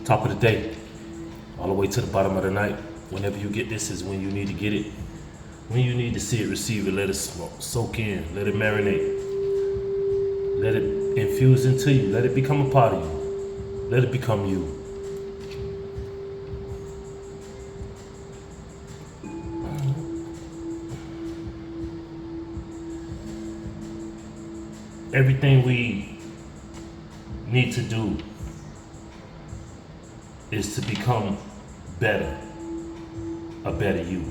Top of the day, all the way to the bottom of the night. Whenever you get this is when you need to get it. When you need to see it, receive it, let it soak in, let it marinate. Let it infuse into you, let it become a part of you. Let it become you. Everything we need to do is to become better, a better you.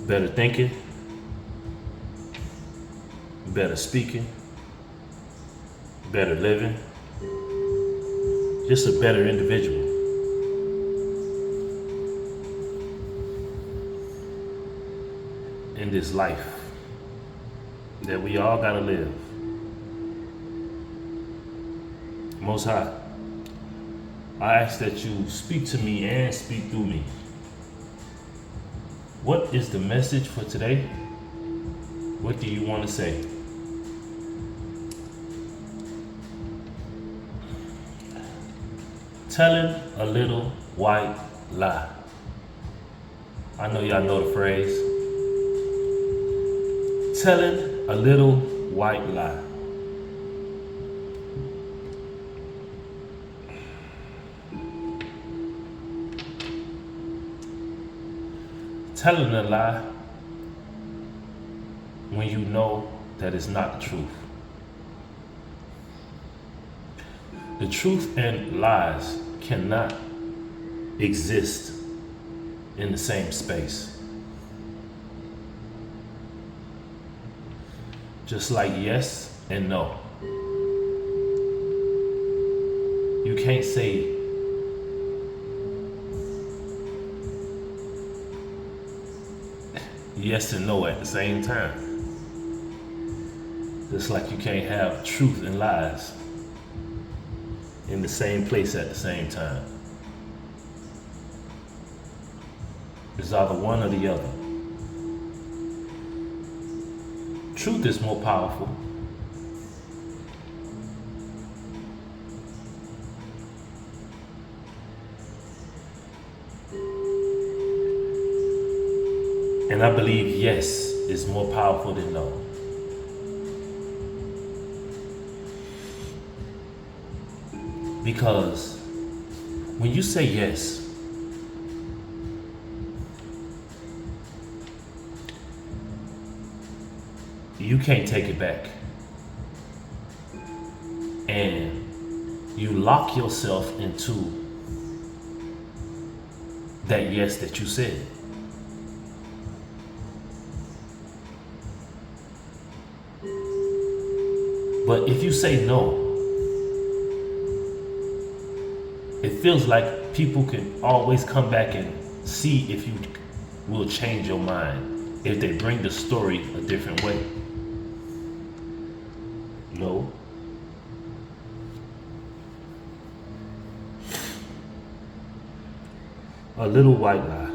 Better thinking, better speaking, better living, just a better individual. In this life that we all gotta live. Most High, I ask that you speak to me and speak through me. What is the message for today? What do you want to say? Telling a little white lie. I know y'all know the phrase. Telling a little white lie. Telling a lie when you know that it's not the truth. The truth and lies cannot exist in the same space. Just like yes and no. You can't say yes and no at the same time. Just like you can't have truth and lies in the same place at the same time. It's either one or the other. Truth is more powerful. And I believe yes is more powerful than no. Because when you say yes, you can't take it back. And you lock yourself into that yes that you said. But if you say no, it feels like people can always come back and see if you will change your mind if they bring the story a different way. No. A little white lie.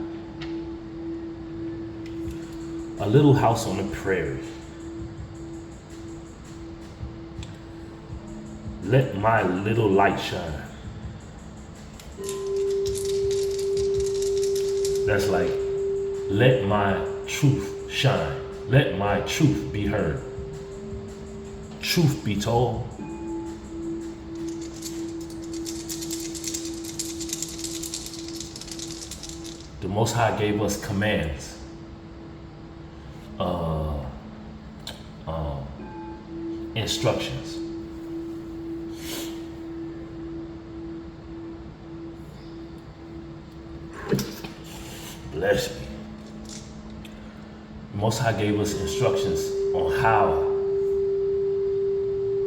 A little house on the prairie. Let my little light shine. That's like, let my truth shine. Let my truth be heard. Truth be told. The Most High gave us commands. Instructions. Bless me. Most High gave us instructions on how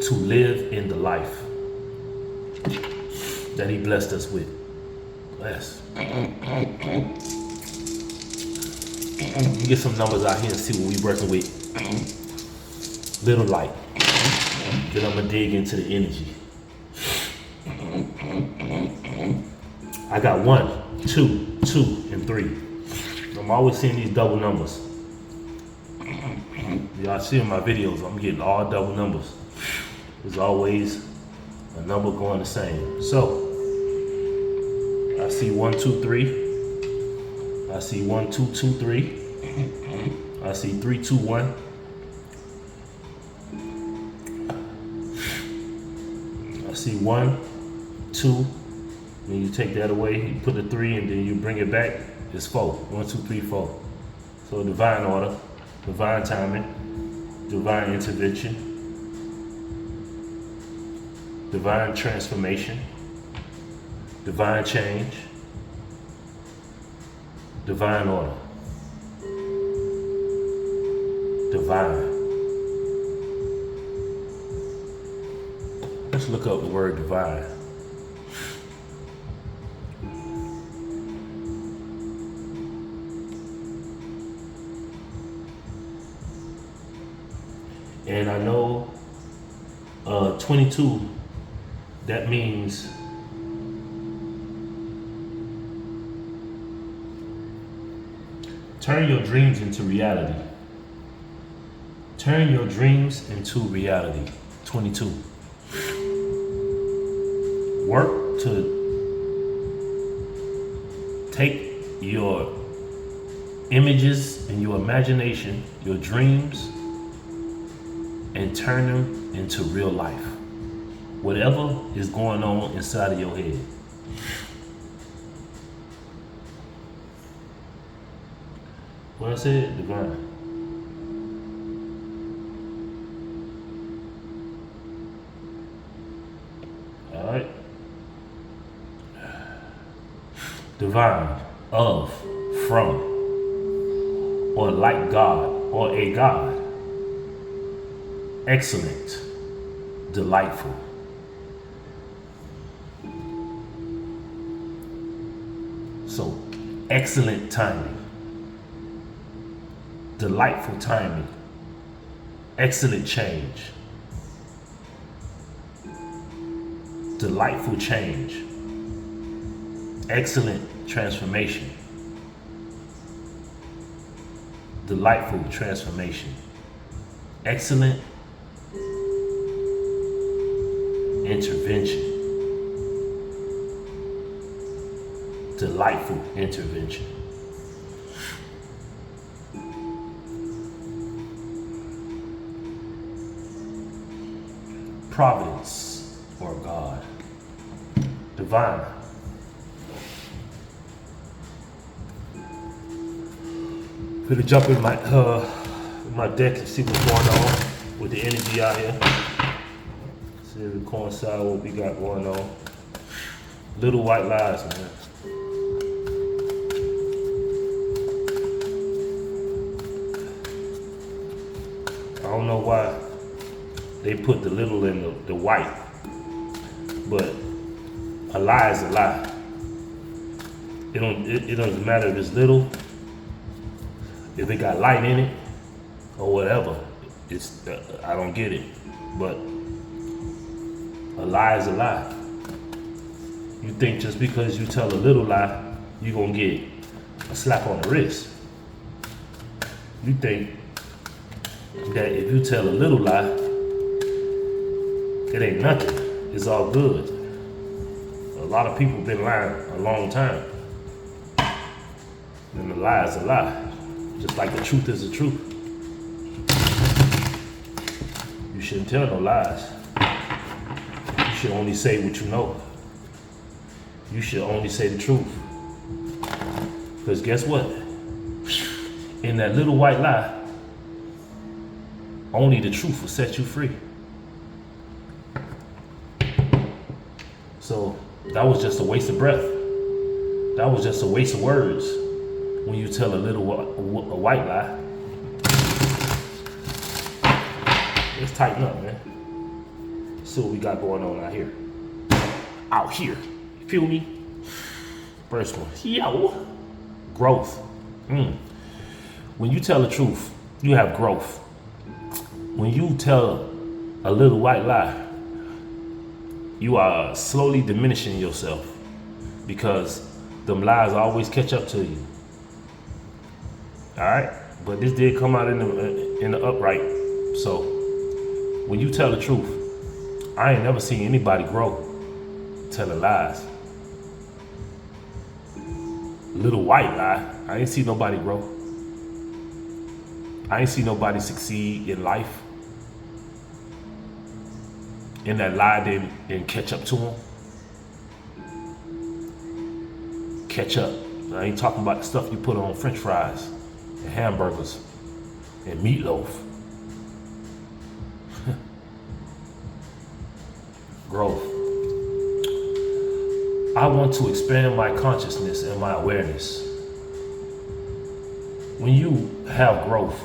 to live in the life that He blessed us with. Bless. You get some numbers out here and see what we working with. Little light. Then I'm gonna dig into the energy. I got 1, 2, 2, and 3. I'm always seeing these double numbers. Y'all see in my videos, I'm getting all double numbers. There's always A number going the same. So I see 1, 2, 3. I see 1, 2, 2, 3. I see 3, 2, 1. I see 1, 2. Then you take that away, you put the 3, and then you bring it back. It's 4. 1, 2, 3, 4. So divine order, divine timing, divine intervention, divine transformation, divine change, divine order, divine. Let's look up the word divine. And I know 22, that means turn your dreams into reality. Turn your dreams into reality. 22. Work to take your images and your imagination, your dreams, and turn them into real life. Whatever is going on inside of your head. What I said, divine. All right. Divine, of, from, or like God, or a God. Excellent, delightful. So, excellent timing, delightful timing, excellent change, delightful change, excellent transformation, delightful transformation, excellent intervention, delightful intervention. Providence or God. Divine. Gonna jump in my deck and see what's going on with the energy out here. See if it coincide with what we got going on. Little white lies, man. I don't know why they put the little in the white, but a lie is a lie. It doesn't matter if it's little, if it got light in it, or whatever. It's I don't get it, but a lie is a lie. You think just because you tell a little lie, you're gonna get a slap on the wrist. You think that if you tell a little lie, it ain't nothing. It's all good. A lot of people been lying a long time. And the lie is a lie. Just like the truth is the truth. You shouldn't tell no lies. You should only say what you know. You should only say the truth. Because guess what? In that little white lie, only the truth will set you free. So that was just a waste of breath. That was just a waste of words when you tell a little a white lie. Let's tighten up, man. See what we got going on out here. Out here. You feel me? First one. Yo. Growth. When you tell the truth, you have growth. When you tell a little white lie, you are slowly diminishing yourself because them lies always catch up to you. All right, but this did come out in the upright. So when you tell the truth, I ain't never seen anybody grow telling lies. Little white lie. I ain't seen nobody grow. I ain't seen nobody succeed in life. And that lie didn't catch up to them. Catch up. I ain't talking about the stuff you put on French fries and hamburgers and meatloaf. Growth. I want to expand my consciousness and my awareness. When you have growth,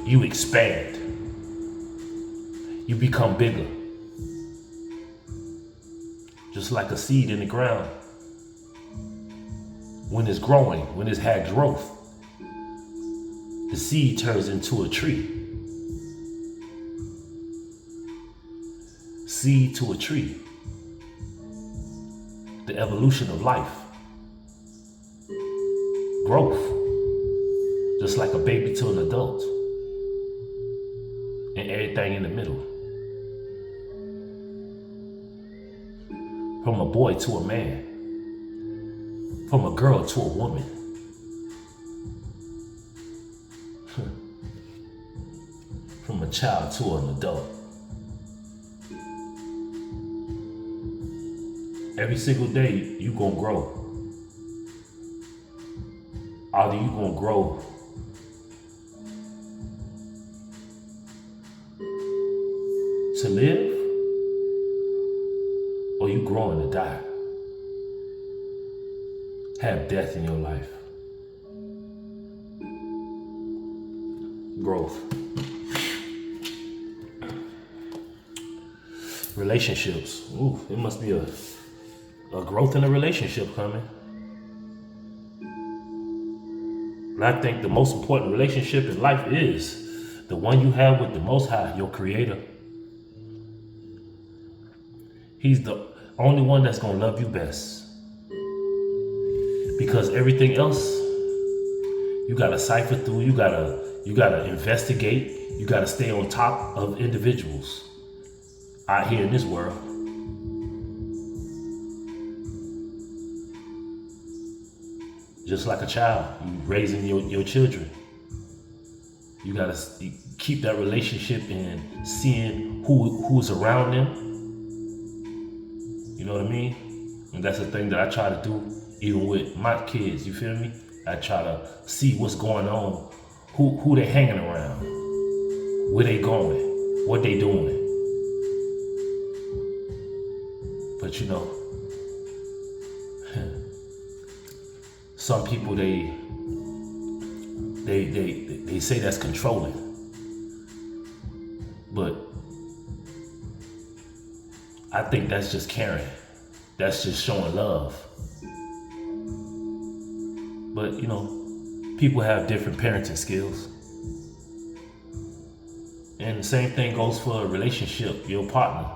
you expand. You become bigger. Just like a seed in the ground. When it's growing, when it's had growth, the seed turns into a tree. Seed to a tree. The evolution of life. Growth. Just like a baby to an adult. And everything in the middle. From a boy to a man. From a girl to a woman. From a child to an adult. Every single day, you gonna grow. Either you gonna grow to live, or you growing to die. Have death in your life. Growth. Relationships. Ooh, it must be a growth in a relationship coming. And I think the most important relationship in life is the one you have with the Most High, your Creator. He's the only one that's gonna love you best. Because everything else, you gotta cipher through, you gotta investigate, you gotta stay on top of individuals out here in this world. Just like a child, you raising your children. You gotta keep that relationship and seeing who's around them. You know what I mean? And that's the thing that I try to do even with my kids, you feel me? I try to see what's going on, who they hanging around, where they going, what they doing. But you know, some people they say that's controlling. But I think that's just caring. That's just showing love. But you know, people have different parenting skills. And the same thing goes for a relationship, your partner.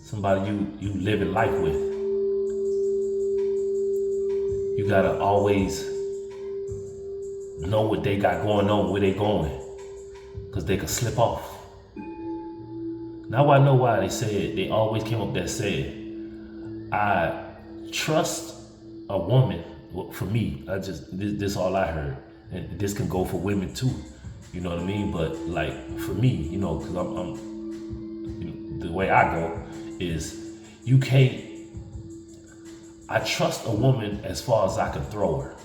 Somebody you live in life with. You gotta always know what they got going on, where they going. Cause they could slip off. Now I know why they always came up that said, I trust a woman. Well, for me, this all I heard, and this can go for women too. You know what I mean? But like for me, you know, because I'm you know, the way I go is you can't. I trust a woman as far as I can throw her,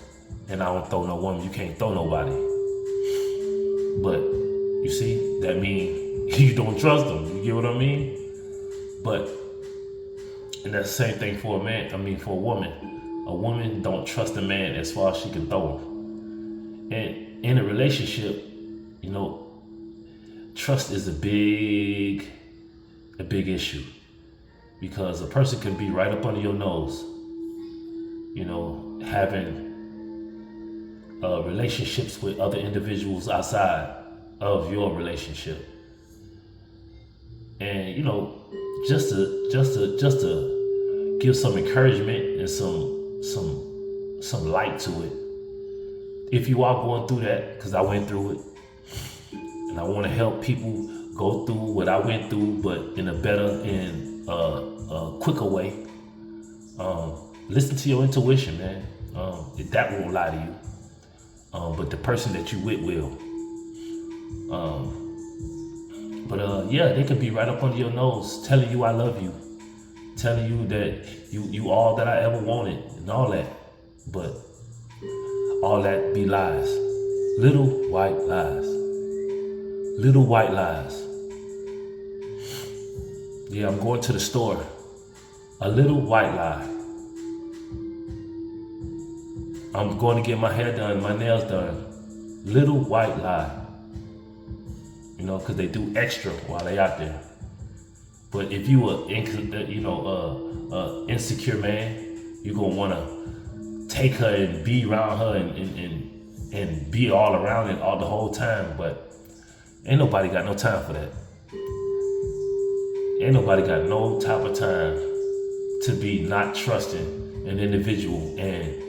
and I don't throw no woman. You can't throw nobody. But you see, that means you don't trust them. You get what I mean? But and that's the same thing for a man. I mean, for a woman. A woman don't trust a man as far as she can throw him. And in a relationship, you know, trust is a big issue. Because a person can be right up under your nose, you know, having relationships with other individuals outside of your relationship. And, you know, just to give some encouragement and some light to it. If you are going through that, because I went through it, and I want to help people go through what I went through, but in a better and quicker way. Listen to your intuition, man. That won't lie to you. But the person that you with will. Yeah, they could be right up under your nose, telling you I love you, telling you that you all that I ever wanted and all that. But all that be lies. Little white lies. Little white lies. Yeah, I'm going to the store. A little white lie. I'm going to get my hair done, my nails done. Little white lie. You know, because they do extra while they out there. But if you are, insecure man, you're gonna want to take her and be around her and be all around it all the whole time. But ain't nobody got no time for that. Ain't nobody got no type of time to be not trusting an individual and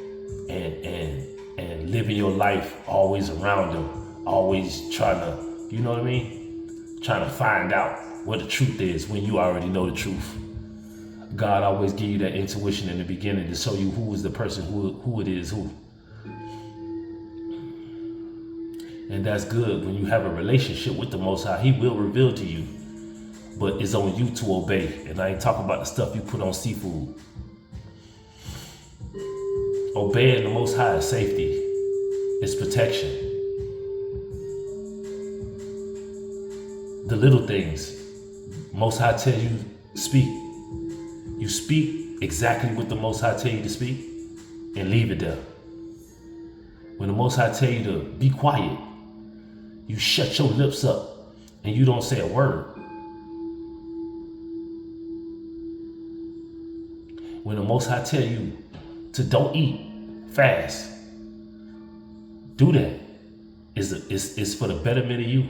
living your life always around them, always trying to, you know what I mean? Trying to find out what the truth is when you already know the truth. God always give you that intuition in the beginning to show you who is the person, who it is who. And that's good. When you have a relationship with the Most High, He will reveal to you. But it's on you to obey. And I ain't talking about the stuff you put on seafood. Obeying the Most High is safety. It's protection. The little things. Most High tell you, speak. You speak exactly what the Most High tell you to speak and leave it there. When the Most High tell you to be quiet, you shut your lips up and you don't say a word. When the Most High tell you to don't eat, fast, do that. It's for the betterment of you.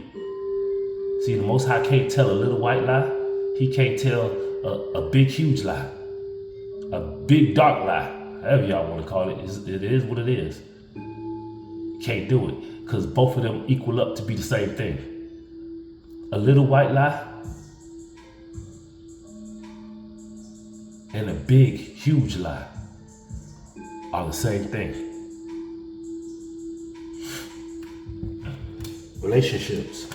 See, the Most High can't tell a little white lie. He can't tell a big, huge lie. A big, dark lie. However y'all want to call it. It is what it is. Can't do it. Because both of them equal up to be the same thing. A little white lie and a big, huge lie are the same thing. Relationships.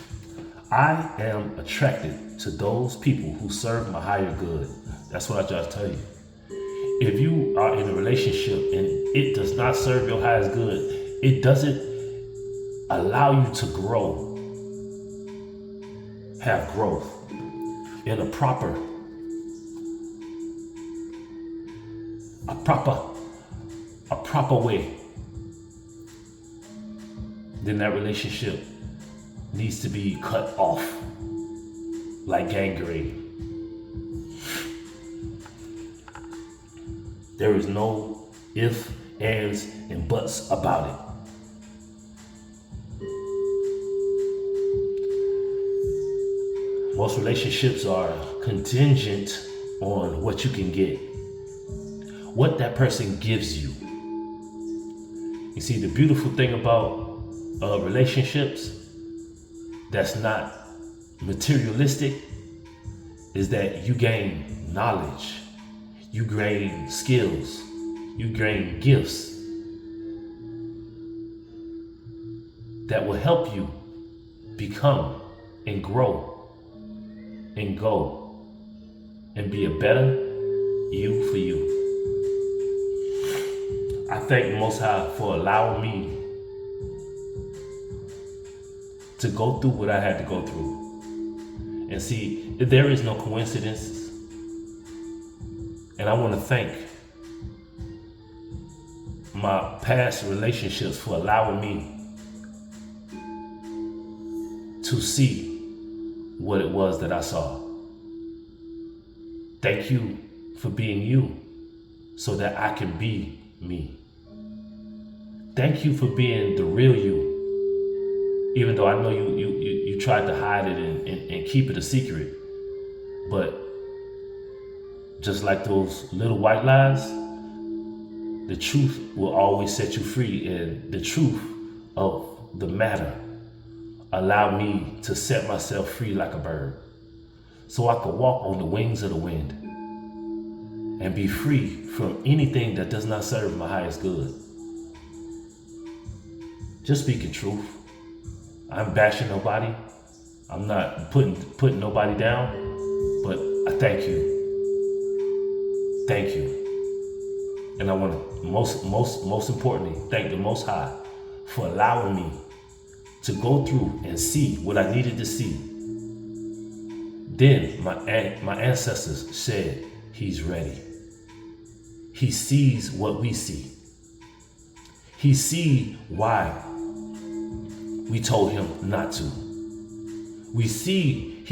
I am attracted to those people who serve my higher good. That's what I try to tell you. If you are in a relationship and it does not serve your highest good, it doesn't allow you to grow, have growth in a proper way, then that relationship needs to be cut off like gangrene. There is no ifs, ands, and buts about it. Most relationships are contingent on what you can get, what that person gives you. You see, the beautiful thing about relationships that's not materialistic is that you gain knowledge, you gain skills, you gain gifts that will help you become and grow and go and be a better you for you. I thank the Most High for allowing me to go through what I had to go through. And see, there is no coincidences. And I want to thank my past relationships for allowing me to see what it was that I saw. Thank you for being you so that I can be me. Thank you for being the real you. Even though I know you tried to hide it and keep it a secret. But just like those little white lies, the truth will always set you free. And the truth of the matter allow me to set myself free like a bird, so I could walk on the wings of the wind and be free from anything that does not serve my highest good. Just speaking truth. I'm bashing nobody. I'm not putting nobody down, but I thank you. Thank you. And I want to most importantly thank the Most High for allowing me to go through and see what I needed to see. Then my ancestors said, he's ready. He sees what we see. He sees why we told him not to. He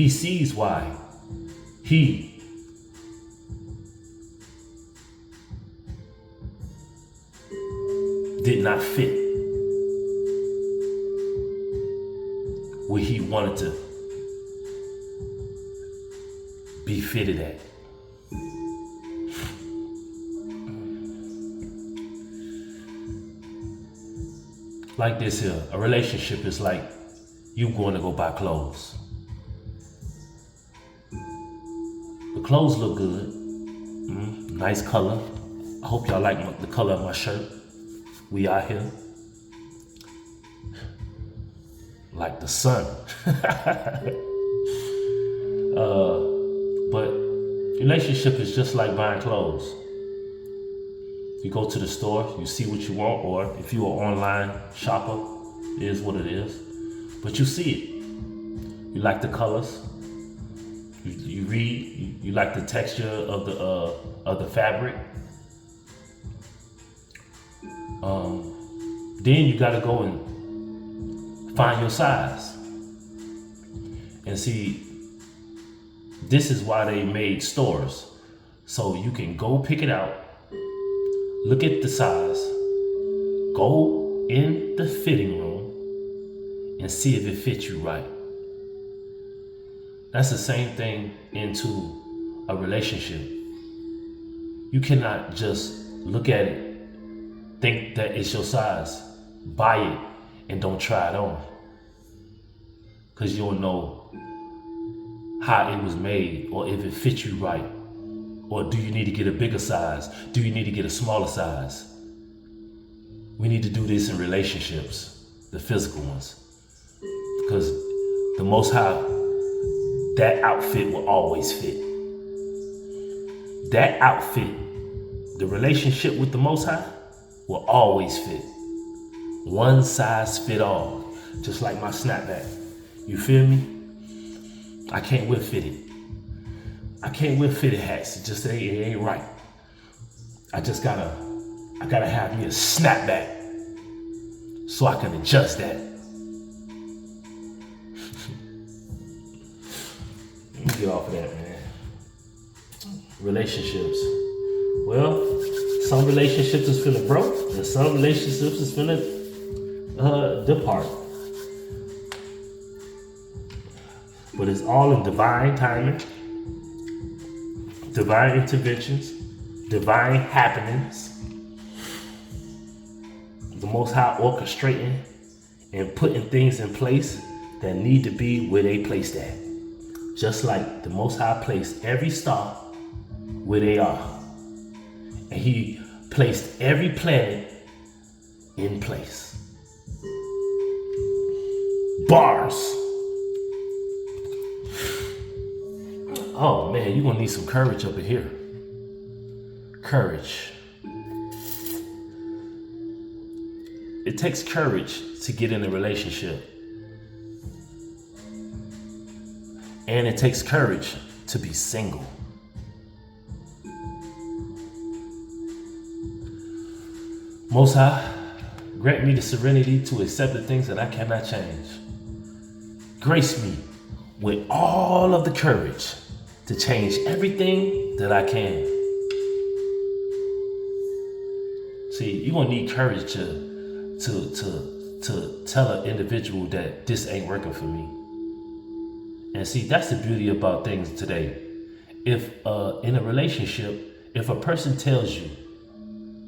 sees why he did not fit where he wanted to be fitted at. Like this here, a relationship is like you going to go buy clothes. The clothes look good, nice color. I hope y'all like the color of my shirt. We out here like the sun. But relationship is just like buying clothes. You go to the store, you see what you want, or if you're an online shopper, it is what it is. But you see it. You like the colors. You read. You like the texture of the fabric. Then you gotta go and find your size. And see, this is why they made stores. So you can go pick it out, look at the size, go in the fitting room and see if it fits you right. That's the same thing into a relationship. You cannot just look at it, think that it's your size, buy it, and don't try it on. Because you don't know how it was made, or if it fits you right. Or do you need to get a bigger size? Do you need to get a smaller size? We need to do this in relationships, the physical ones. Because the Most High, that outfit will always fit. That outfit, the relationship with the Most High, will always fit. One size fit all. Just like my snapback. You feel me? I can't wear fitted. I can't wear fitted hats. It just ain't right. I gotta have me a snapback so I can adjust that. Let me get off of that, man. Relationships. Well, some relationships is finna broke, and some relationships is finna depart. But it's all in divine timing, divine interventions, divine happenings. The Most High orchestrating and putting things in place that need to be where they placed at. Just like the Most High placed every star where they are. And he placed every planet in place. Bars. Oh man, you're gonna need some courage up in here. Courage. It takes courage to get in a relationship. And it takes courage to be single. Most High, grant me the serenity to accept the things that I cannot change. Grace me with all of the courage to change everything that I can. See, you're gonna need courage to tell an individual that this ain't working for me. And see, that's the beauty about things today. If in a relationship, if a person tells you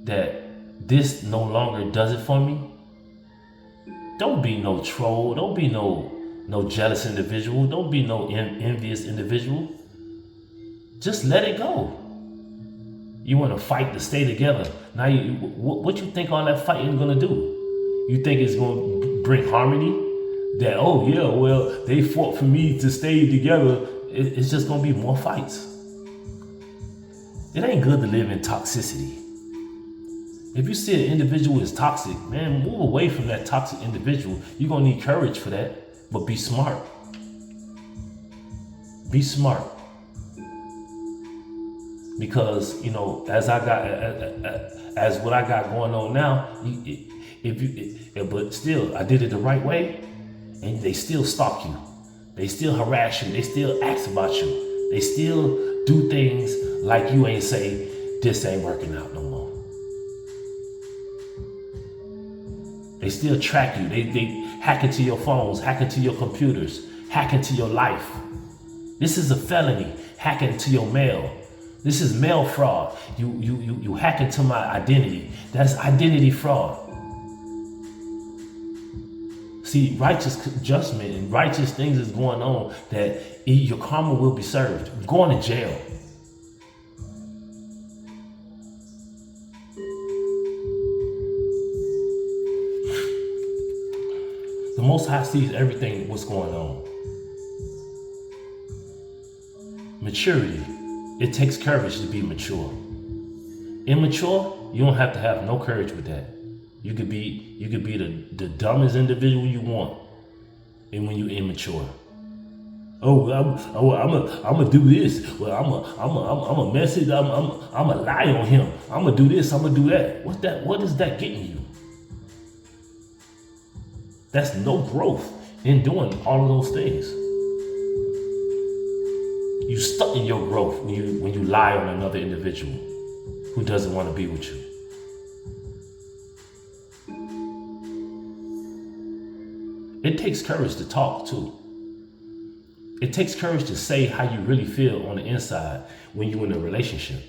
that this no longer does it for me, don't be no troll, don't be no no jealous individual. Don't be no envious individual. Just let it go. You want to fight to stay together. Now, what you think all that fighting gonna do? You think it's gonna bring harmony? That, oh yeah, well, they fought for me to stay together. It's just gonna be more fights. It ain't good to live in toxicity. If you see an individual is toxic, man, move away from that toxic individual. You're gonna need courage for that, but be smart. Be smart. Because, as what I got going on now, but still, I did it the right way, and they still stalk you. They still harass you. They still ask about you. They still do things like you ain't say, this ain't working out no more. They still track you. They hack into your phones, hack into your computers, hack into your life. This is a felony, hack into your mail. This is mail fraud. You hack into my identity. That's identity fraud. See, righteous judgment and righteous things is going on that your karma will be served. You're going to jail. The Most High sees everything what's going on. Maturity. It takes courage to be mature. Immature, you don't have to have no courage with that. You could be the dumbest individual you want, and when you're immature. Oh, I'm gonna do this. Well, I'm a message. I'm a lie on him. I'm gonna do this. I'm gonna do that. What is that getting you? That's no growth in doing all of those things. You stuck in your growth when you lie on another individual who doesn't want to be with you. It takes courage to talk too. It takes courage to say how you really feel on the inside when you're in a relationship.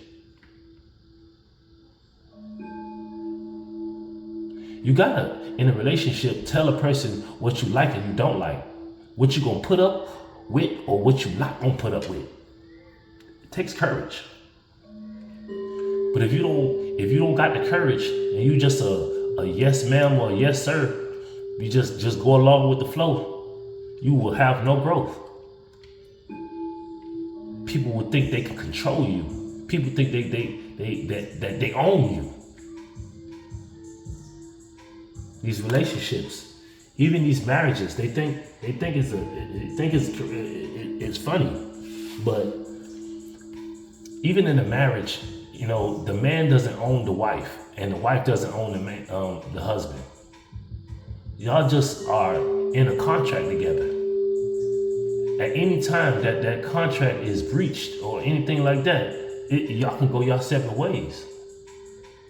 You gotta, in a relationship, tell a person what you like and you don't like, what you gonna put up with or what you not gonna put up with. It takes courage. But if you don't got the courage and you just a yes ma'am or a yes sir, you just go along with the flow, you will have no growth. People will think they can control you. People think that they own you. These relationships, even these marriages, they think it's funny, but even in a marriage, the man doesn't own the wife, and the wife doesn't own the husband. Y'all just are in a contract together. At any time that contract is breached or anything like that, y'all can go y'all separate ways.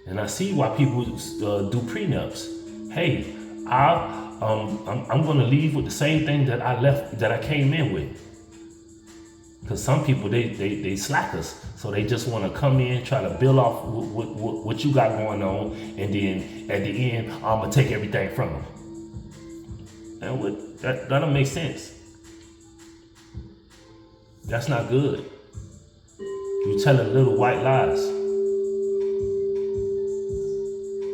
And I see why people do prenups. Hey, I'm gonna leave with the same thing that I came in with. Because some people they slackers, so they just want to come in, try to build off what you got going on, and then at the end I'm gonna take everything from them. And that don't make sense. That's not good. You telling little white lies.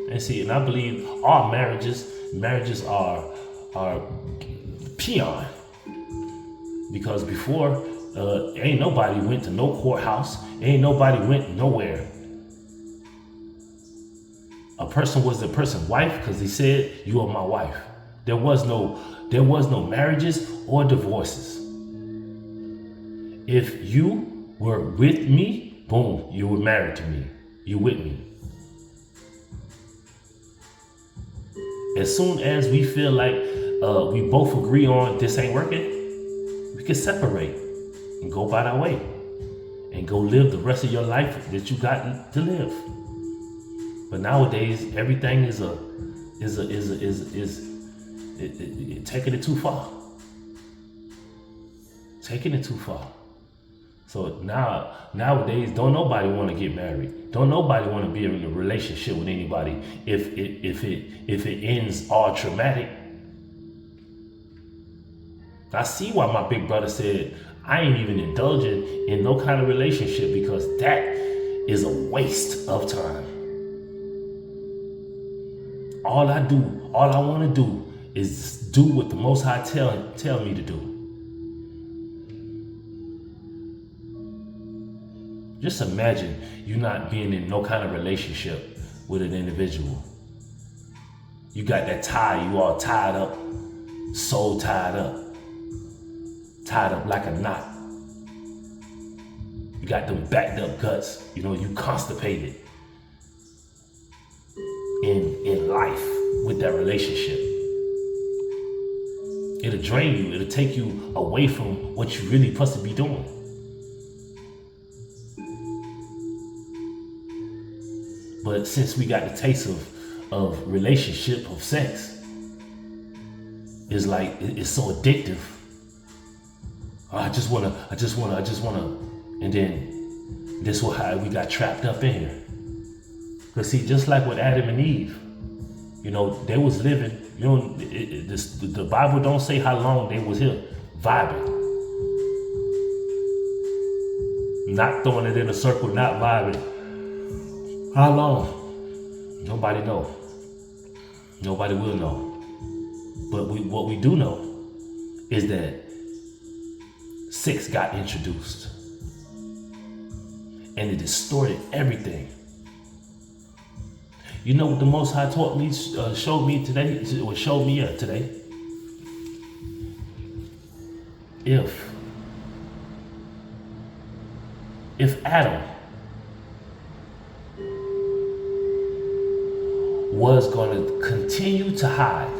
And see, and I believe all marriages are peon. Because before, ain't nobody went to no courthouse, ain't nobody went nowhere. A person was the person's wife because he said, "You are my wife." There was no marriages or divorces. If you were with me, boom, you were married to me. You with me. As soon as we feel like we both agree on this ain't working, we can separate and go by our way and go live the rest of your life that you got to live. But nowadays, everything is taking it too far. Taking it too far. So nowadays, don't nobody want to get married. Don't nobody want to be in a relationship with anybody if it ends all traumatic. I see why my big brother said, I ain't even indulging in no kind of relationship, because that is a waste of time. All I want to do is do what the Most High tell me to do. Just imagine you not being in no kind of relationship with an individual. You got that tie, you all tied up, so tied up like a knot. You got them backed up guts, you constipated in life with that relationship. It'll drain you, it'll take you away from what you really supposed to be doing. But since we got the taste of relationship, of sex, it's like, it's so addictive. I just wanna, and then this was how we got trapped up in here. Cause see, just like with Adam and Eve, they was living, the Bible don't say how long they was here vibing. Not throwing it in a circle, not vibing. How long? Nobody know. Nobody will know. But what we do know is that sex got introduced, and it distorted everything. You know what the Most High showed me today? If Adam was going to continue to hide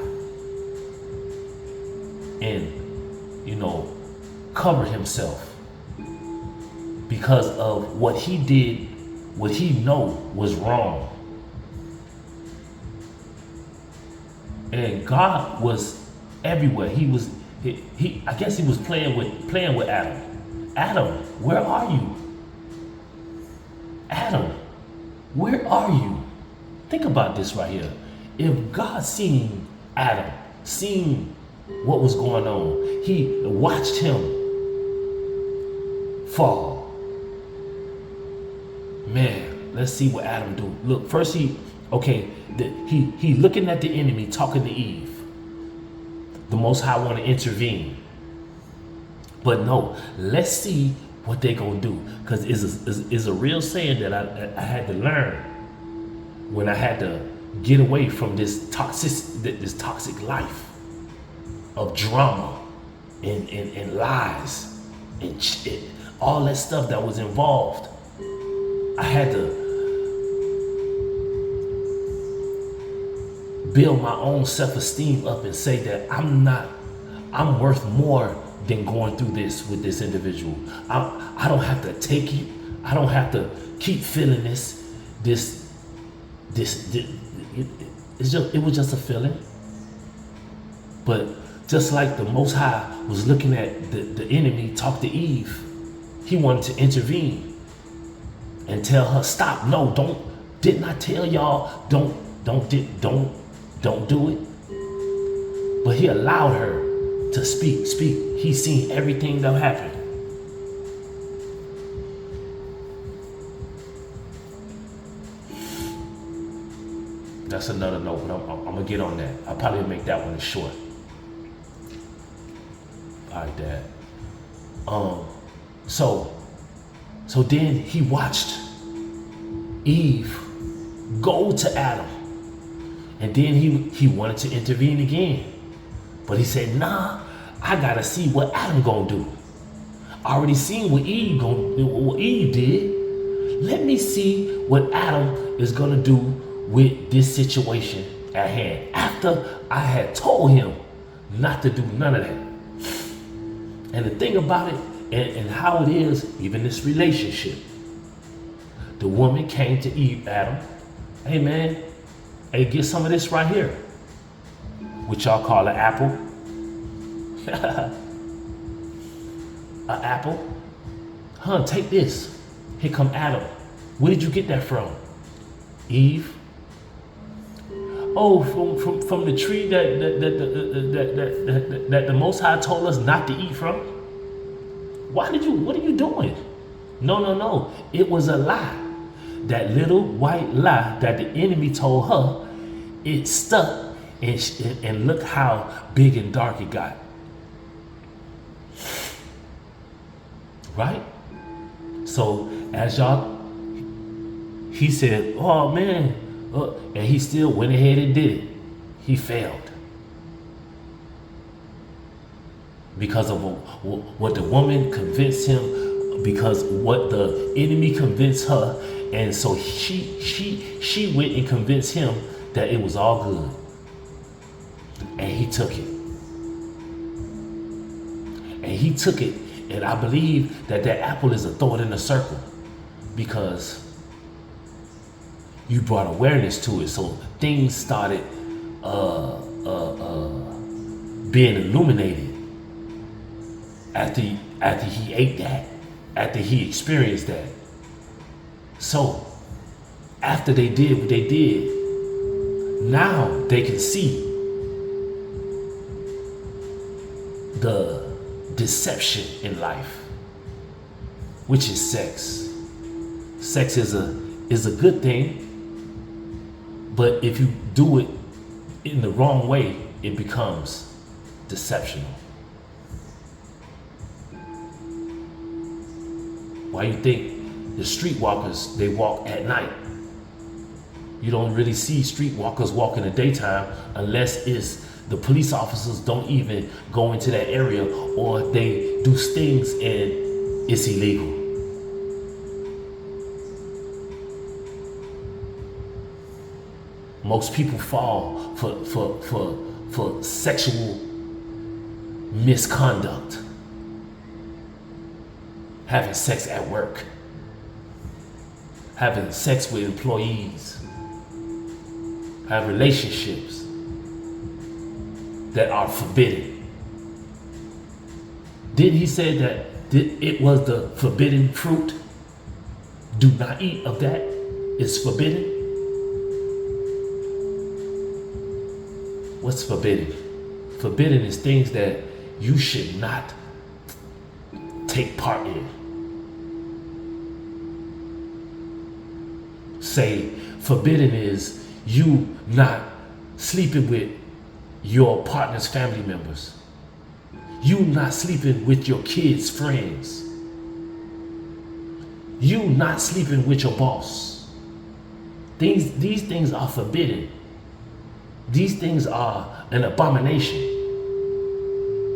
and, cover himself because of what he did, what he know was wrong. And God was everywhere. I guess he was playing with Adam. Adam, where are you? Adam, where are you? Think about this right here. If God seen Adam, seen what was going on, he watched him fall. Man, let's see what Adam do. Look, first he looking at the enemy, talking to Eve. The Most High want to intervene. But no, let's see what they gonna do. Because it's a real saying that I had to learn when I had to get away from this toxic life of drama and lies and all that stuff that was involved. I had to build my own self-esteem up and say that I'm worth more than going through this with this individual. I don't have to take it. I don't have to keep feeling this. It was just a feeling. But just like the Most High was looking at the enemy talk to Eve, he wanted to intervene and tell her, stop. No, don't. Didn't I tell y'all don't do it? But he allowed her to speak. He seen everything that happened. That's another note, but I'm gonna get on that. I'll probably make that one short. All right, Dad. So then he watched Eve go to Adam, and then he wanted to intervene again, but he said, nah, I gotta see what Adam gonna do. I already seen what Eve did. Let me see what Adam is gonna do with this situation at hand, after I had told him not to do none of that. And the thing about it, and how it is, even this relationship, the woman came to Adam, hey man, hey, get some of this right here, which y'all call an apple. An apple? Huh, take this. Here come Adam. Where did you get that from? Eve? Oh, from the tree that the Most High told us not to eat from. What are you doing? No. It was a lie. That little white lie that the enemy told her, it stuck, and look how big and dark it got. Right? So as y'all, he said, oh man, and he still went ahead and did it. He failed. Because of what the woman convinced him, because what the enemy convinced her, and so she went and convinced him that it was all good. And he took it. And I believe that apple is a thorn in the circle, because you brought awareness to it. So things started being illuminated after he ate that, after he experienced that. So after they did what they did, now they can see the deception in life, which is sex. Sex is a good thing, but if you do it in the wrong way, it becomes deceptional. Why you think the streetwalkers, they walk at night? You don't really see streetwalkers walk in the daytime unless it's the police officers don't even go into that area, or they do stings and it's illegal. Most people fall for sexual misconduct. Having sex at work. Having sex with employees. Have relationships that are forbidden. Didn't he say that it was the forbidden fruit? Do not eat of that. It's forbidden. What's forbidden? Forbidden is things that you should not take part in. Say, forbidden is you not sleeping with your partner's family members. You not sleeping with your kids' friends. You not sleeping with your boss. These things are forbidden. These things are an abomination.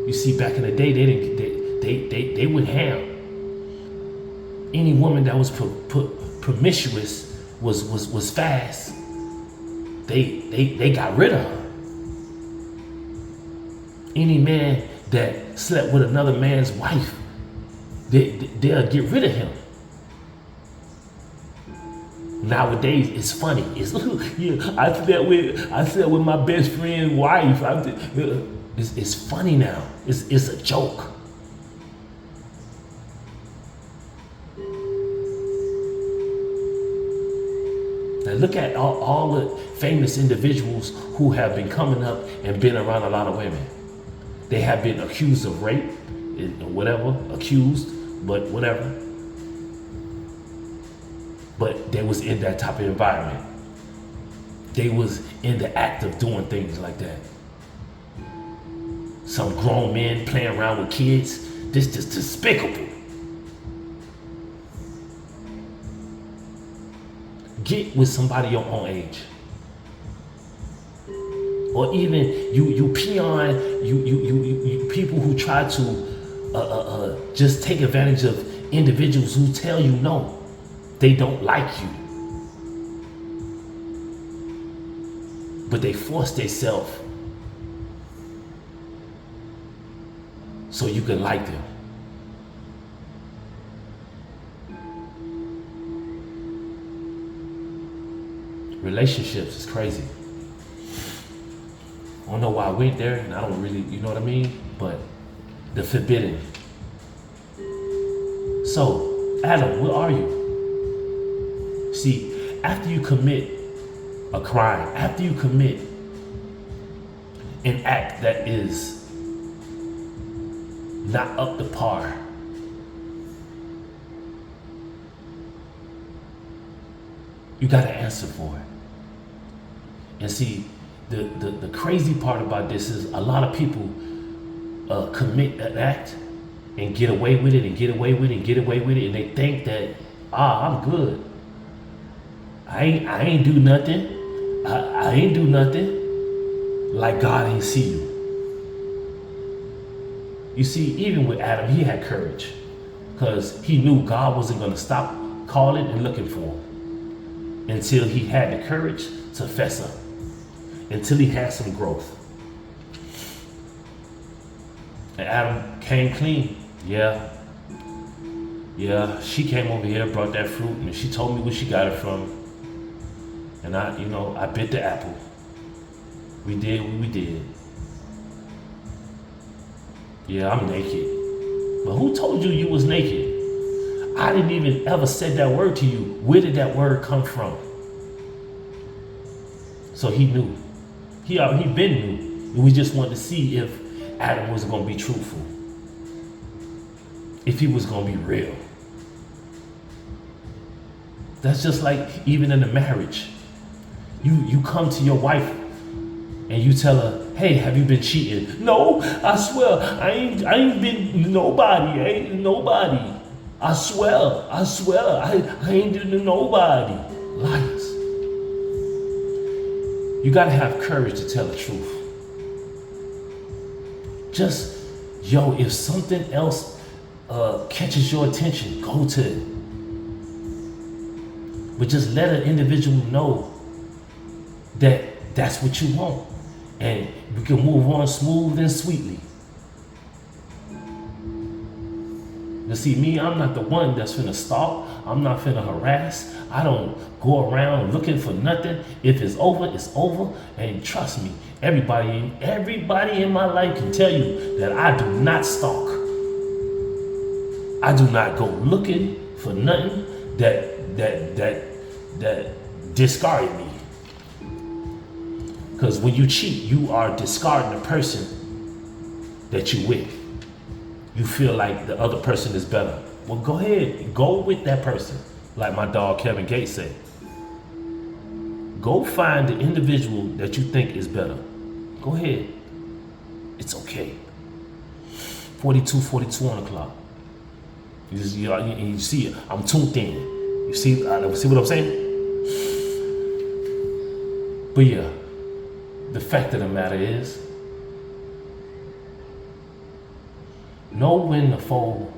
You see, back in the day, they would ham. Any woman that was promiscuous was fast. They got rid of her. Any man that slept with another man's wife, they'll get rid of him. Nowadays, it's funny. It's yeah, I slept with my best friend's wife. It's funny now. It's a joke. Now look at all the famous individuals who have been coming up and been around a lot of women. They have been accused of rape, whatever, but whatever. But they was in that type of environment. They was in the act of doing things like that. Some grown men playing around with kids. This is despicable. Get with somebody your own age. Or even you peon, you people who try to just take advantage of individuals who tell you no. They don't like you, but they force themselves so you can like them. Relationships is crazy. I don't know why I went there, and I don't really, you know what I mean? But the forbidden. So, Adam, where are you? See, after you commit a crime, after you commit an act that is not up to par, you got to answer for it. And see, the crazy part about this is a lot of people commit an act and get away with it and get away with it and get away with it, and they think that, I'm good. I ain't do nothing. I ain't do nothing. Like God ain't see you. You see, even with Adam, he had courage, because he knew God wasn't going to stop calling and looking for him until he had the courage to fess up, until he had some growth. And Adam came clean. Yeah, she came over here, brought that fruit, and she told me where she got it from. And I bit the apple. We did what we did. Yeah, I'm naked. But who told you was naked? I didn't even ever said that word to you. Where did that word come from? So he knew. He been knew. And we just wanted to see if Adam was going to be truthful. If he was going to be real. That's just like even in a marriage. You come to your wife and you tell her, hey, have you been cheating? No, I swear, I ain't been nobody. I ain't nobody. I swear, I ain't doing nobody. Liars. You gotta have courage to tell the truth. Just, if something else catches your attention, go to it. But just let an individual know that that's what you want. And we can move on smooth and sweetly. You see, me, I'm not the one that's finna stalk. I'm not finna harass. I don't go around looking for nothing. If it's over, it's over. And trust me, everybody in my life can tell you that I do not stalk. I do not go looking for nothing that discarded me. Because when you cheat, you are discarding the person that you with. You feel like the other person is better. Well, go ahead, go with that person. Like my dog Kevin Gates said. Go find the individual that you think is better. Go ahead. It's okay. 42 on the clock. You see it. I'm tuned in. You see what I'm saying? But yeah, the fact of the matter is, know when to fold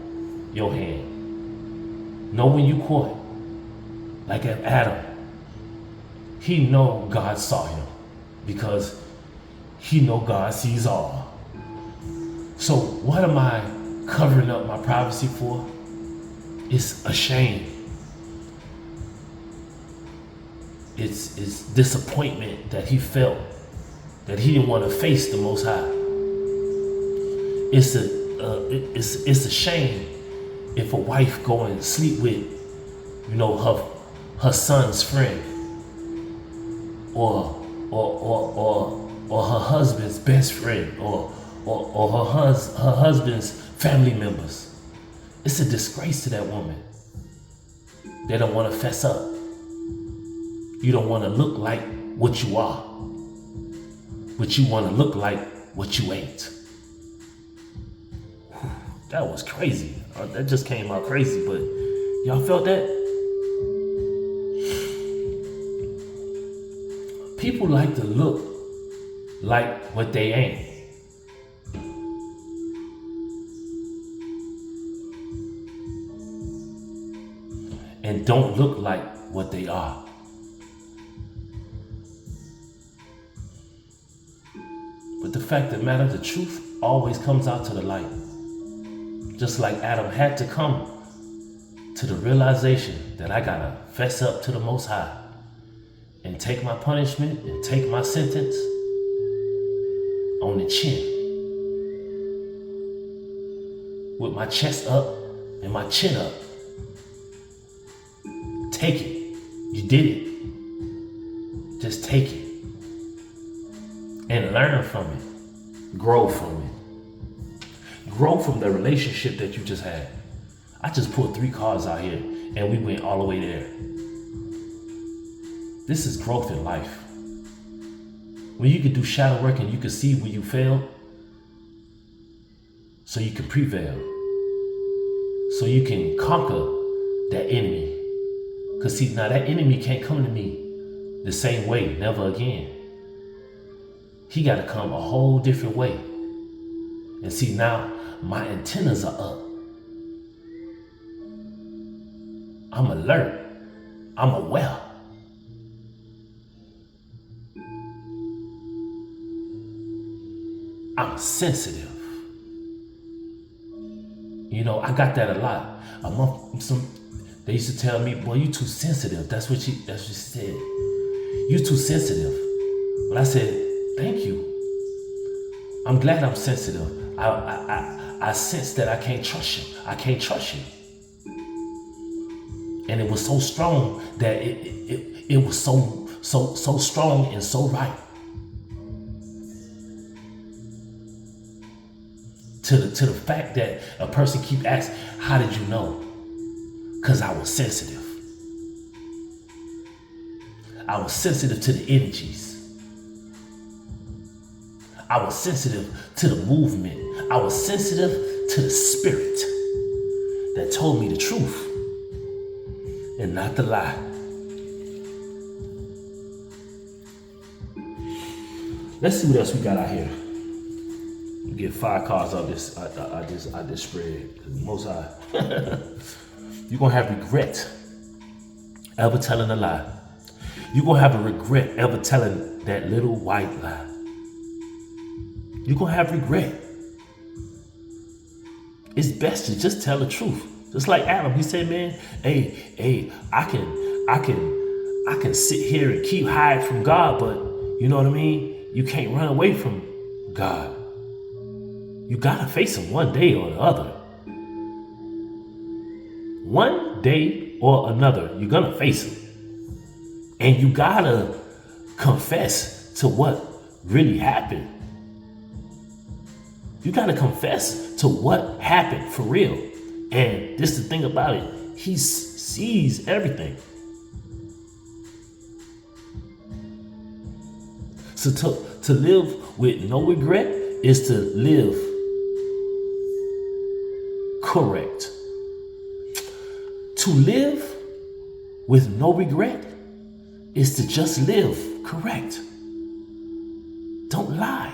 your hand. Know when you caught. Like at Adam, he know God saw him because he know God sees all. So what am I covering up my privacy for? It's a shame. It's disappointment that he felt, that he didn't want to face the Most High. It's a shame if a wife go and sleep with, her son's friend, or her husband's best friend, or her husband's family members. It's a disgrace to that woman. They don't want to fess up. You don't want to look like what you are, but you want to look like what you ain't. That was crazy. That just came out crazy, but y'all felt that? People like to look like what they ain't. And don't look like what they are. But the fact of the matter, the truth always comes out to the light. Just like Adam had to come to the realization that I gotta fess up to the Most High and take my punishment and take my sentence on the chin. With my chest up and my chin up. Take it. You did it. Just take it. And learn from it. Grow from it. Grow from the relationship that you just had. I just pulled 3 cards out here and we went all the way there. This is growth in life. When you can do shadow work and you can see where you failed, so you can prevail, so you can conquer that enemy. Because see, now that enemy can't come to me the same way, never again. He got to come a whole different way. And see, now my antennas are up. I'm alert. I'm aware. I'm sensitive. You know, I got that a lot. They used to tell me, boy, you too sensitive. That's what she said. You too sensitive. But I said, thank you. I'm glad I'm sensitive. I sense that I can't trust you. I can't trust you. And it was so strong that it was so strong and so right. To the fact that a person keep asking, how did you know? Because I was sensitive. I was sensitive to the energies. I was sensitive to the movement. I was sensitive to the spirit that told me the truth and not the lie. Let's see what else we got out here. We get 5 cards of this. I just spread. Most High. You're gonna have regret ever telling a lie. You're gonna have a regret ever telling that little white lie. You're gonna have regret. It's best to just tell the truth. Just like Adam, he said, man, hey, I can sit here and keep hiding from God, but you know what I mean? You can't run away from God. You gotta face him one day or the other. One day or another, you're gonna face him. And you gotta confess to what really happened. You gotta confess to what happened for real. And this is the thing about it. He sees everything. So to live with no regret is to live correct. To live with no regret is to just live correct. Don't lie.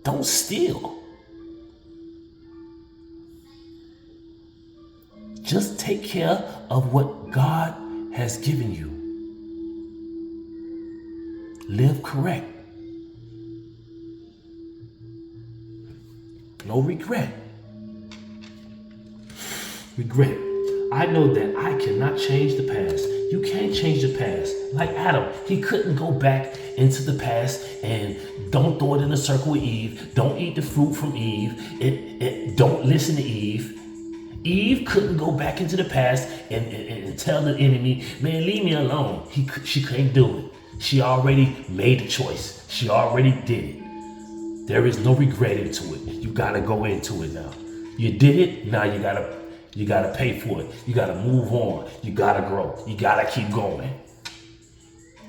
Don't steal. Just take care of what God has given you. Live correct. No regret. Regret. I know that I cannot change the past. You can't change the past. Like Adam, he couldn't go back into the past and don't throw it in a circle with Eve. Don't eat the fruit from Eve. Don't listen to Eve. Eve couldn't go back into the past and tell the enemy, man, leave me alone. She couldn't do it. She already made the choice. She already did it. There is no regret into it. You gotta go into it now. You did it, now you gotta pay for it. You gotta move on. You gotta grow. You gotta keep going.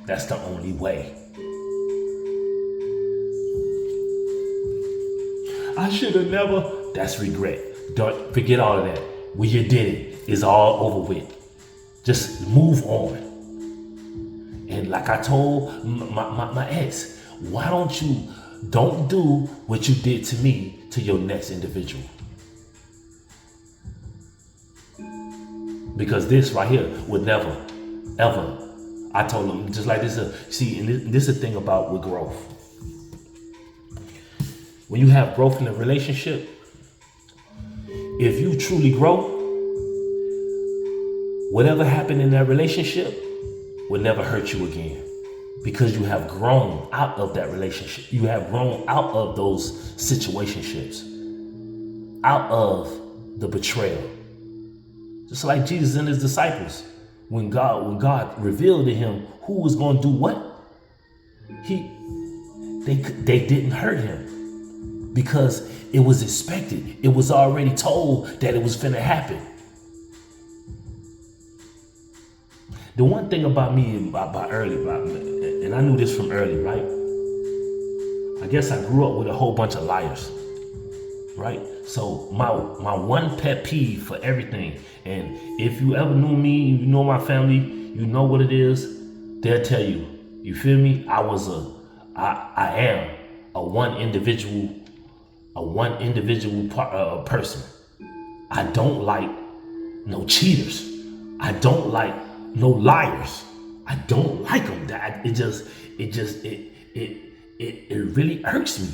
That's the only way. I should have never. That's regret. Don't forget all of that. When you did it, it's all over with. Just move on. And like I told my ex, why don't do what you did to me to your next individual? Because this right here would never, ever. I told him, just like this. See, and this is the thing about with growth. When you have growth in a relationship, if you truly grow, whatever happened in that relationship will never hurt you again. Because you have grown out of that relationship. You have grown out of those situationships. Out of the betrayal. Just like Jesus and his disciples. When God revealed to him who was going to do what, They didn't hurt him because it was expected. It was already told that it was finna happen. The one thing about me about early, and I knew this from early, right? I guess I grew up with a whole bunch of liars, right? So my one pet peeve for everything, and if you ever knew me, you know my family, you know what it is, they'll tell you. You feel me? I am a one individual person. I don't like no cheaters. I don't like no liars. I don't like them. It really irks me.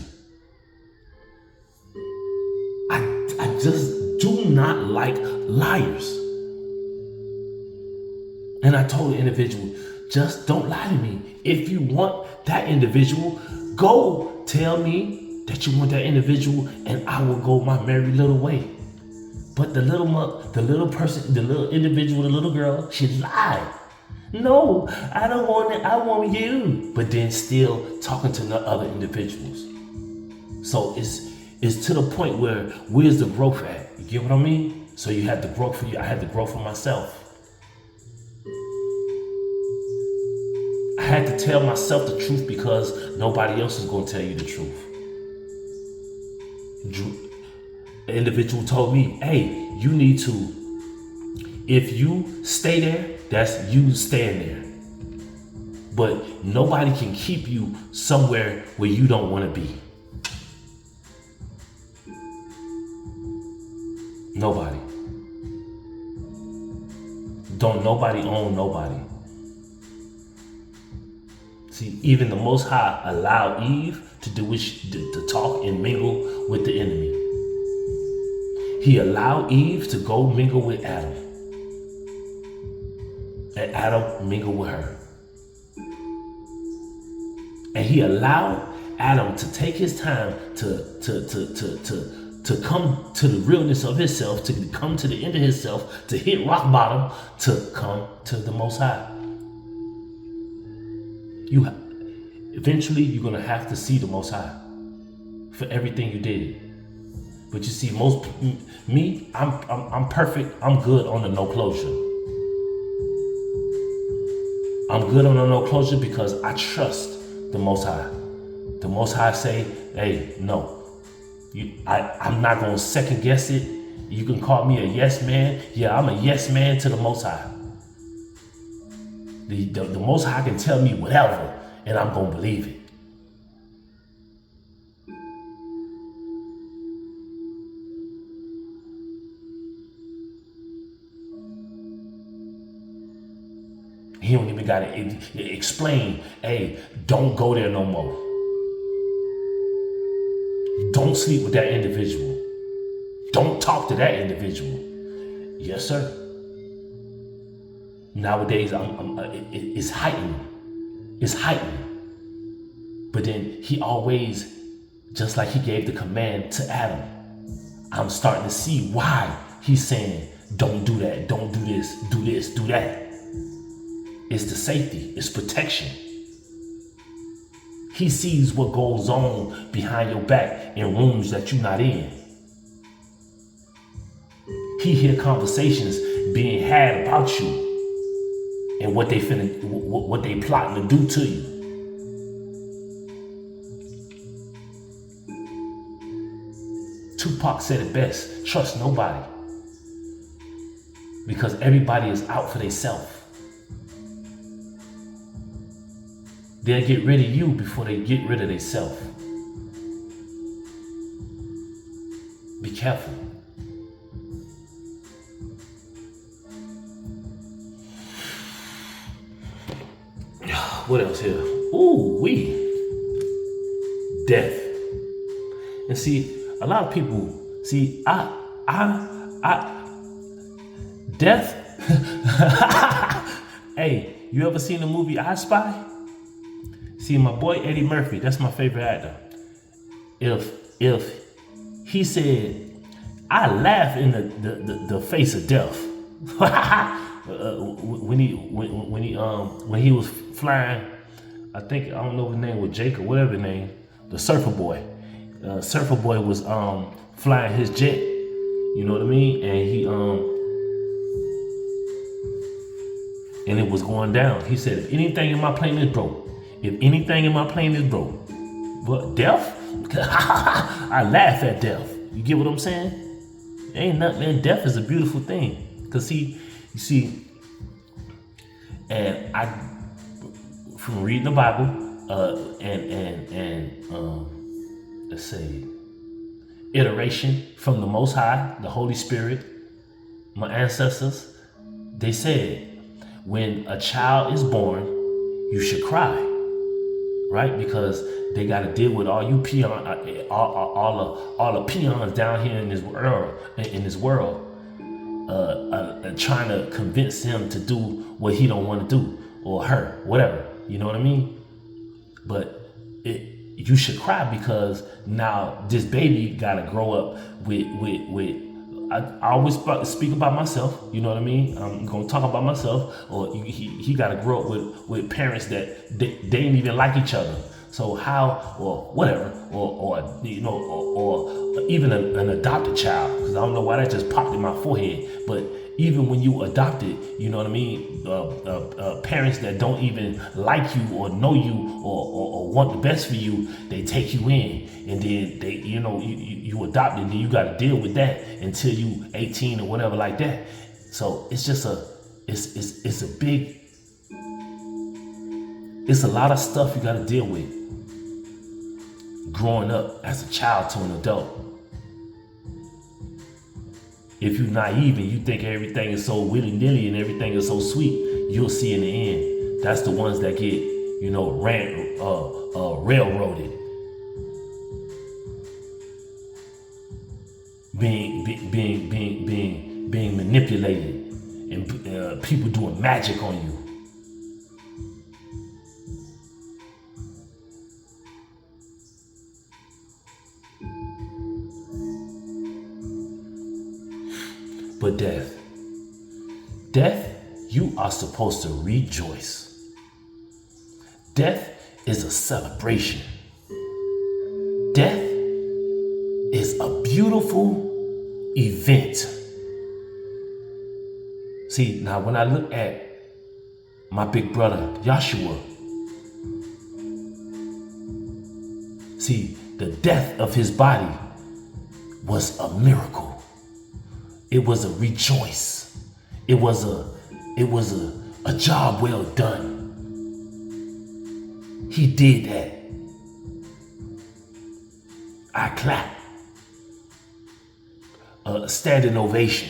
I just do not like liars. And I told the individual, just don't lie to me. If you want that individual, go tell me that you want that individual, and I will go my merry little way. But the little person, the little individual, the little girl, she lied. No, I don't want it. I want you. But then still talking to the other individuals. So it's to the point where where's the growth at? You get what I mean? So you had to grow for you. I had to grow for myself. I had to tell myself the truth because nobody else is going to tell you the truth. The individual told me, hey, you need to, if you stay there, that's you staying there. But nobody can keep you somewhere where you don't want to be. Nobody. Don't nobody own nobody. See, even the Most High allowed Eve to do to talk and mingle with the enemy. He allowed Eve to go mingle with Adam. And Adam mingled with her. And he allowed Adam to take his time to come to the realness of himself, to come to the end of himself, to hit rock bottom, to come to the Most High. Eventually you're gonna have to see the Most High for everything you did. But you see, I'm perfect. I'm good on the no closure. I'm good on the no closure because I trust the Most High. The Most High say, hey, no. I'm not gonna second guess it. You can call me a yes man. Yeah, I'm a yes man to the Most High. The Most High can tell me whatever, and I'm gonna believe it. He don't even gotta explain, hey, don't go there no more. Don't sleep with that individual. Don't talk to that individual. Yes, sir. Nowadays, it's heightened. It's heightened. But then he always, just like he gave the command to Adam, I'm starting to see why he's saying, don't do that, don't do this, do that. It's the safety, it's protection. He sees what goes on behind your back in rooms that you're not in. He hears conversations being had about you and what they plotting to do to you. Tupac said it best, trust nobody. Because everybody is out for themselves. They'll get rid of you before they get rid of themselves. Be careful. What else here? Ooh, death. And see, a lot of people, death. Hey, you ever seen the movie I Spy? See, my boy Eddie Murphy, that's my favorite actor. If he said, I laugh in the face of death. when he was flying, I don't know his name was Jake or whatever his name. the Surfer Boy. Surfer Boy was flying his jet. You know what I mean? And it was going down. He said, if anything in my plane is broke, what, death? I laugh at death. You get what I'm saying? Ain't nothing, man. Death is a beautiful thing. Cause you see, and I, from reading the Bible, let's say, iteration from the Most High, the Holy Spirit, my ancestors, they said, when a child is born, you should cry, right? Because they got to deal with all you peon, all the peons down here in this world, trying to convince him to do what he don't want to do, or her, whatever. You know what I mean? But you should cry because now this baby got to grow up with. I always speak about myself, you know what I mean? I'm gonna talk about myself, or he got to grow up with parents that they didn't even like each other. So how, or whatever, or even an adopted child, because I don't know why that just popped in my forehead, but even when you adopted, you know what I mean, parents that don't even like you or know you or want the best for you, they take you in, and then they, you adopted, and then you got to deal with that until you 18 or whatever like that. So it's just it's a lot of stuff you got to deal with growing up as a child to an adult. If you're naive and you think everything is so willy-nilly and everything is so sweet, you'll see in the end, that's the ones that get, railroaded. Being manipulated, and people doing magic on you. But death, you are supposed to rejoice. Death is a celebration. Death is a beautiful event. See, now when I look at my big brother, Joshua, see, the death of his body was a miracle. It was a rejoice. It was a job well done. He did that. I clap. A standing ovation.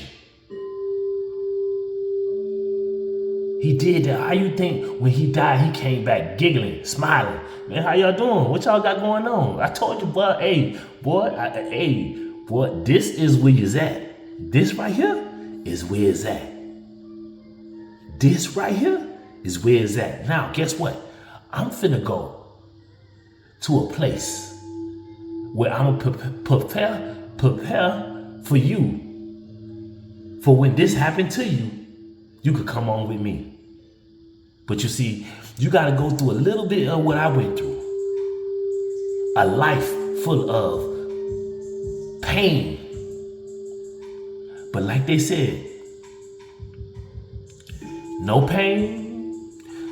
He did that. How you think when he died, he came back giggling, smiling? Man, how y'all doing? What y'all got going on? I told you, boy, this is where you's at. This right here is where it's at. This right here is where it's at. Now, guess what? I'm finna go to a place where I'm gonna prepare for you. For when this happened to you, you could come on with me. But you see, you gotta go through a little bit of what I went through. A life full of pain. But like they said, no pain,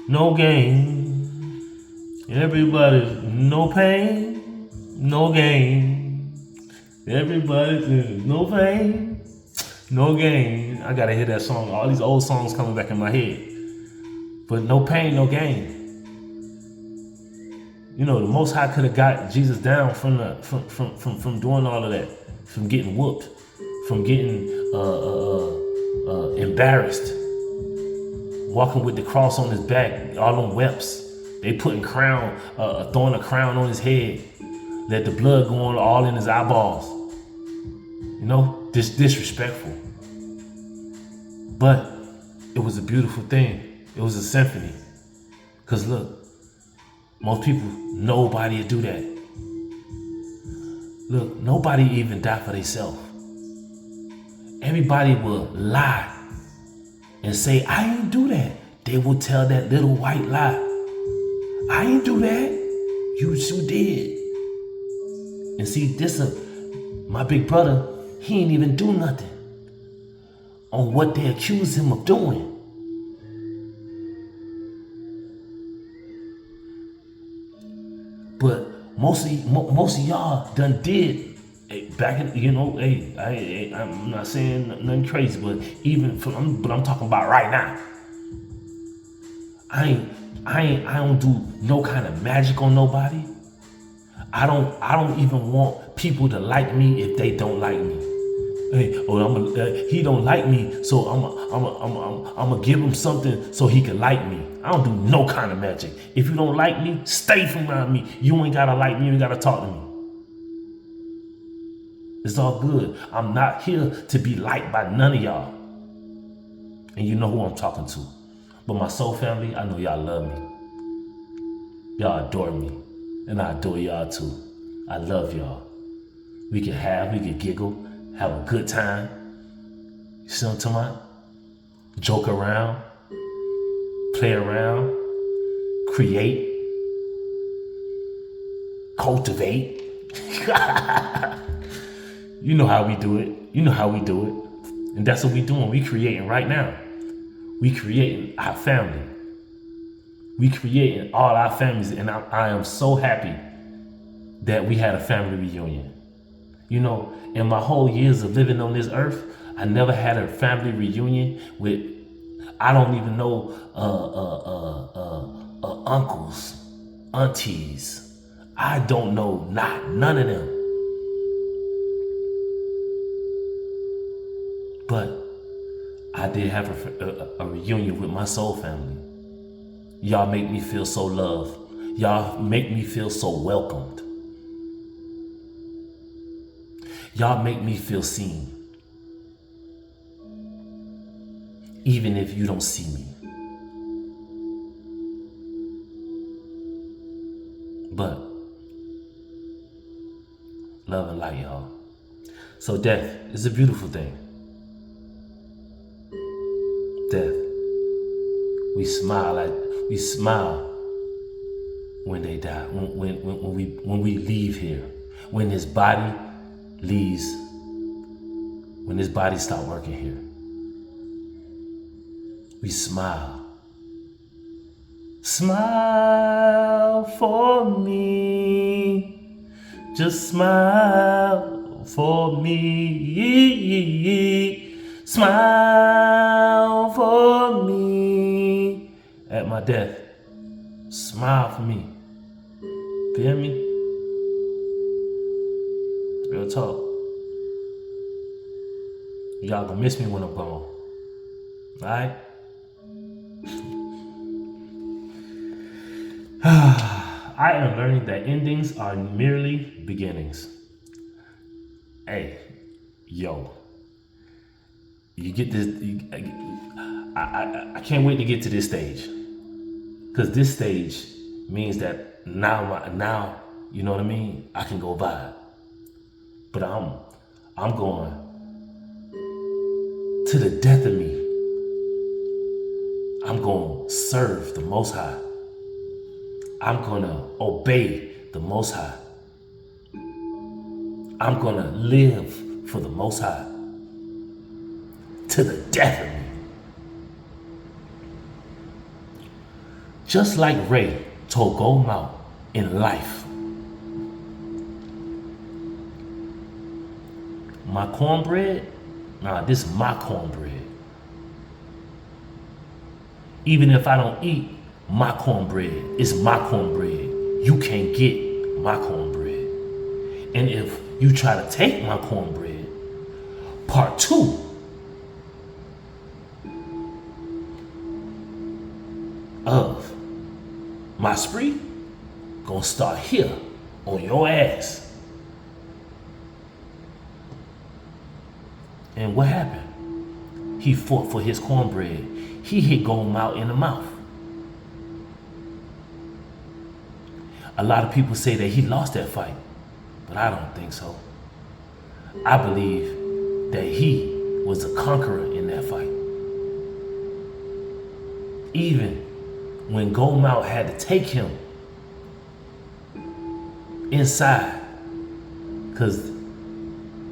no gain. Everybody, no pain, no gain. Everybody, no pain, no gain. I gotta hear that song. All these old songs coming back in my head. But no pain, no gain. The Most High could have got Jesus down from doing all of that, from getting whooped, from getting embarrassed, walking with the cross on his back, all them whelps. They throwing a crown on his head, let the blood go on all in his eyeballs. Disrespectful. But it was a beautiful thing. It was a symphony. Cause look, most people, nobody do that. Look, nobody even die for themselves. Everybody will lie and say, I ain't do that. They will tell that little white lie. I ain't do that. You did. And see, my big brother, he ain't even do nothing on what they accuse him of doing. But most of y'all done did. Hey, back in, I'm not saying nothing crazy, but I'm talking about right now. I don't do no kind of magic on nobody. I don't even want people to like me if they don't like me. He don't like me, so I'm gonna give him something so he can like me. I don't do no kind of magic. If you don't like me, stay from around me. You ain't gotta like me, you ain't gotta talk to me. It's all good. I'm not here to be liked by none of y'all. And you know who I'm talking to. But my soul family, I know y'all love me. Y'all adore me. And I adore y'all too. I love y'all. We can giggle, have a good time. You see what I'm talking about? Joke around, play around, create, cultivate. You know how we do it. And that's what we doing. We creating right now. We creating our family. We creating all our families. And I am so happy that we had a family reunion. You know, in my whole years of living on this earth, I never had a family reunion with, I don't even know, uncles, aunties. I don't know none of them. But I did have a reunion with my soul family. Y'all make me feel so loved. Y'all make me feel so welcomed. Y'all make me feel seen. Even if you don't see me. But love and light, y'all. So death is a beautiful thing. Death. We smile when they die, when we leave here, when this body leaves, when this body stop working here. We smile. Smile for me. Just smile for me. Smile for me. At my death, smile for me. Feel me? Real talk. Y'all gonna miss me when I'm gone. Alright? I am learning that endings are merely beginnings. Hey, yo. You get this. I can't wait to get to this stage. Because this stage means that now, you know what I mean? I can go vibe. But I'm going to the death of me. I'm going to serve the Most High. I'm going to obey the Most High. I'm going to live for the Most High. To the death of me. Just like Ray told Goldmouth in life. My cornbread? Nah, this is my cornbread. Even if I don't eat my cornbread, it's my cornbread. You can't get my cornbread. And if you try to take my cornbread, part 2 of my spree gonna start here on your ass. And what happened? He fought for his cornbread. He hit Goldmouth in the mouth. A lot of people say that he lost that fight, but I don't think so. I believe that he was a conqueror in that fight. Even when Goldmouth had to take him inside Cause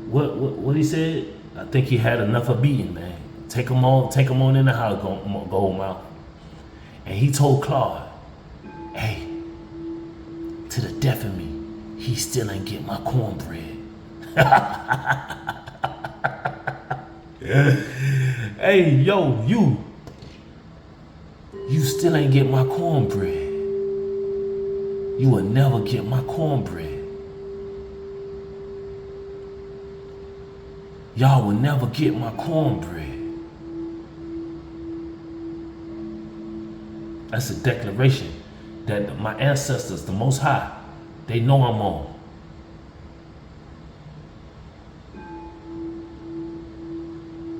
what he said, I think he had enough of beating, man. Take him on in the house, go out. And he told Claude, hey, to the death of me, he still ain't get my cornbread. Hey, yo, you still ain't get my cornbread. You will never get my cornbread. Y'all will never get my cornbread. That's a declaration that my ancestors, the Most High, they know I'm on.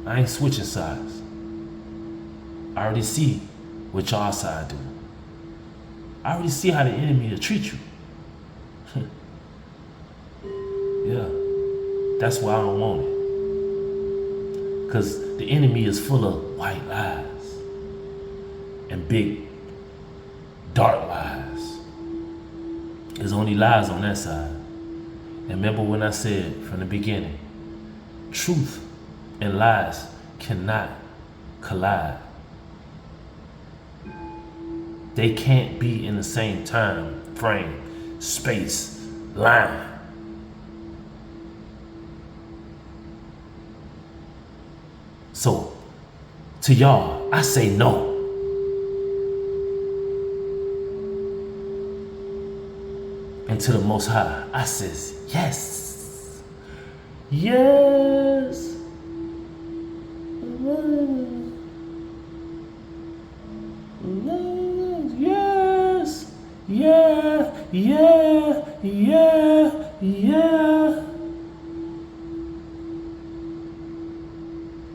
I ain't switching sides. I already see what y'all side do. I already see how the enemy will treat you. Yeah, that's why I don't want it. Because the enemy is full of white lies and big, dark lies. There's only lies on that side. And remember when I said from the beginning, truth and lies cannot collide. They can't be in the same time frame, space, line. So, to y'all, I say no. And to the Most High, I says yes. Yes. Yes. Yeah. Yeah. Yeah. Yeah.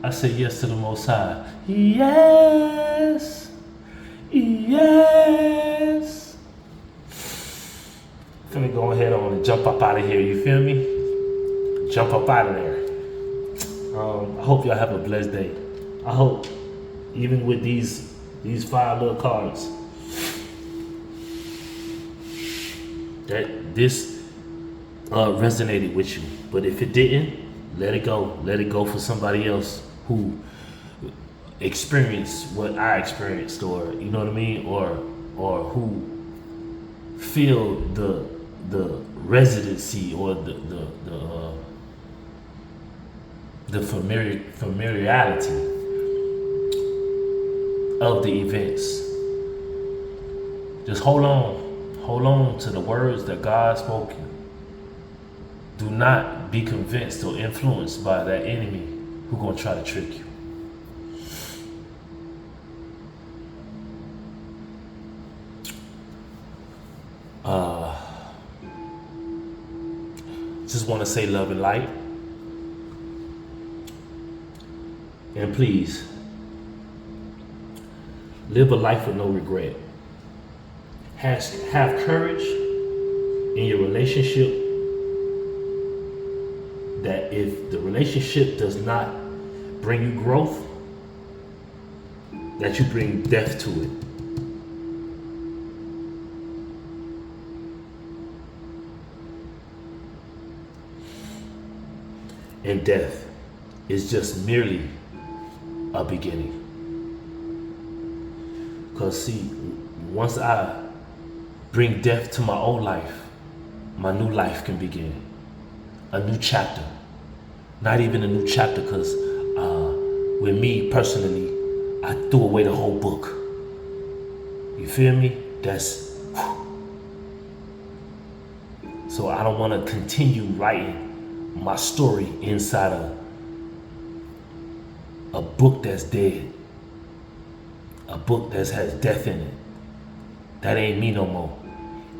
I say yes to the Most High. Yes. Yes. I'm gonna go ahead on and jump up out of here. You feel me? Jump up out of there. I hope y'all have a blessed day. I hope, even with these 5 little cards, that this resonated with you. But if it didn't, let it go. Let it go for somebody else who experienced what I experienced, or you know what I mean, or who feel the residency or the familiarity of the events. Just hold on to the words that God spoken. Do not be convinced or influenced by that enemy who gonna try to trick you. Just want to say love and light. And please, live a life with no regret. Have courage in your relationship, that if the relationship does not bring you growth, that you bring death to it. And death is just merely a beginning. Because see, once I bring death to my old life, my new life can begin. A new chapter. Not even a new chapter, because with me personally, I threw away the whole book. You feel me? That's so I don't want to continue writing my story inside a book that's dead, a book that has death in it. That ain't me no more.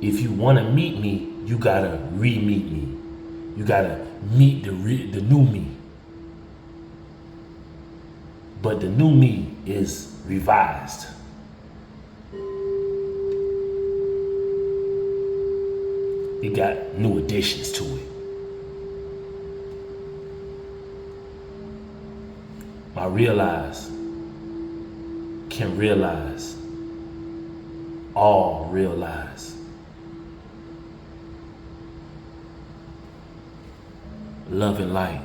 If you want to meet me, you gotta re-meet me. You gotta meet the new me. But the new me is revised. It got new additions to it. I can realize, all realize. love and light.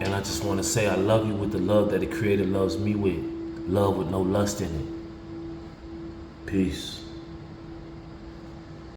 And I just want to say I love you with the love that the Creator loves me with. Love with no lust in it. Peace.